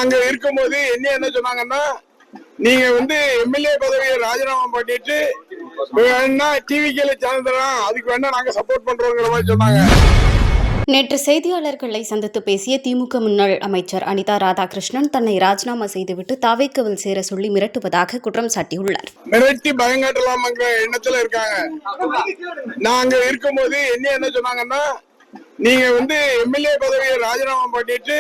நாங்க இருக்கும்போது என்ன சொன்னாங்கன்னா, நீங்க எம்எல்ஏ பதவியை ராஜினாமா பண்ணிட்டு வேணா டிவிக்கேல சேர்ந்துடலாம், அதுக்கு வேணா நாங்க சப்போர்ட் பண்றோங்கிற மாதிரி சொன்னாங்க. நேற்று செய்தியாளர்களை சந்தித்து பேசிய திமுக முன்னாள் அமைச்சர் அனிதா ராதாகிருஷ்ணன் தன்னை ராஜினாமா செய்துவிட்டு தாவேக்கவில் சேர சொல்லி மிரட்டுவதாக குற்றம் சாட்டியுள்ளார். மிரட்டி பயங்காட்டலாம்ங்கிற எண்ணத்துல இருக்காங்க. நாங்க இருக்கும்போது என்ன சொன்னாங்கன்னா, நீங்க எம்எல்ஏ பதவியை ராஜினாமா பண்ணிட்டு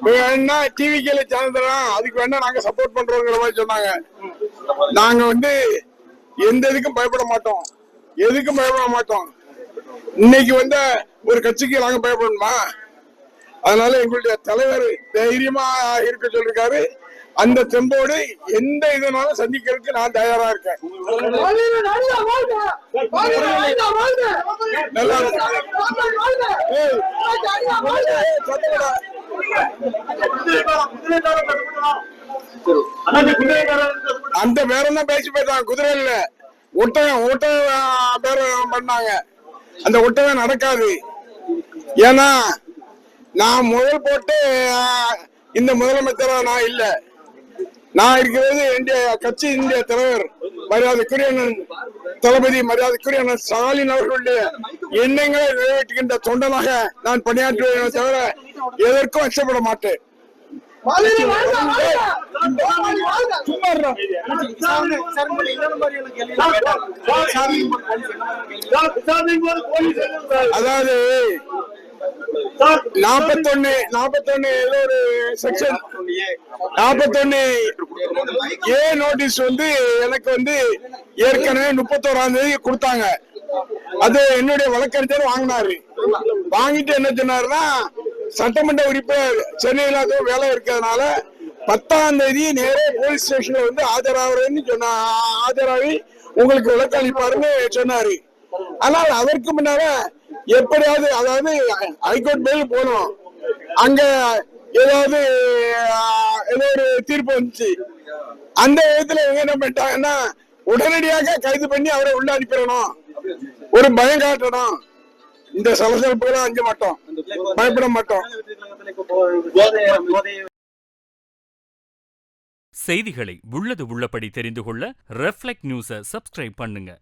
வேணா டிவிக்கேல சேர்ந்துடலாம், அதுக்கு வேணா நாங்க சப்போர்ட் பண்றோங்கிற மாதிரி சொன்னாங்க. நாங்க எந்த இதுக்கும் பயப்பட மாட்டோம், எதுக்கும் பயப்பட மாட்டோம். இன்னைக்கு ஒரு கட்சிக்கு நாங்க பயப்படணுமா? அதனால எங்களுடைய தலைவர் தைரியமா இருக்க சொல்லிருக்காரு. அந்த தெம்போடு எந்த இதனாலும் சந்திக்கிறதுக்கு நான் தயாரா இருக்கேன். நல்லா அந்த பேரம் தான் பேச்சு போயிட்டாங்க. குதிரை இல்ல, ஒட்டகம் பேரம் பண்ணாங்க. அந்த ஒட்டகம் நடக்காது. ஏன்னா நான் முதல் போட்டு இந்த முதலமைச்சரா நான் இல்ல. நான் இருக்கிறது என்னுடைய கட்சி, இந்திய தலைவர் மரியாதைக்குரிய தளபதி மரியாதைக்குரிய ஸ்டாலின் அவர்களுடைய எண்ணங்களை நிறைவேற்றுகின்ற தொண்டனாக நான் பணியாற்றுவேன் தவிர எதற்கும் அச்சப்பட மாட்டேன். அதாவது 41 ஏதோ ஒரு செக்ஷன் 41A நோட்டீஸ் எனக்கு ஏற்கனவே 31ஆம் தேதி கொடுத்தாங்க. அது என்னுடைய வழக்கறிஞர் வாங்கினாரு. வாங்கிட்டு என்ன சொன்னாருன்னா, சட்டமன்ற உறுப்பினர் சென்னையில வேலை இருக்கிறதுனால 10ஆம் தேதி நேரே போலீஸ் ஸ்டேஷன்ல ஆஜராகி உங்களுக்கு விளக்கம் அளிப்பாருன்னு சொன்னாரு. ஆனால் அதற்கு முன்னால எப்படியாவது, அதாவது ஹைகோர்ட் பெயில் போனோம், அங்க ஏதோ ஒரு தீர்ப்பு வந்துச்சு. அந்த விதத்துல என்ன பண்ணிட்டாங்கன்னா, உடனடியாக கைது பண்ணி அவரை உள்ள அனுப்பிடணும், ஒரு பயம் காட்டணும். இந்த சலசலப்புகளை அஞ்ச மாட்டோம், பயப்பட மாட்டோம். செய்திகளை உள்ளது உள்ளபடி தெரிந்து கொள்ள ரெஃப்ளெக்ட் நியூஸை சப்ஸ்கிரைப் பண்ணுங்க.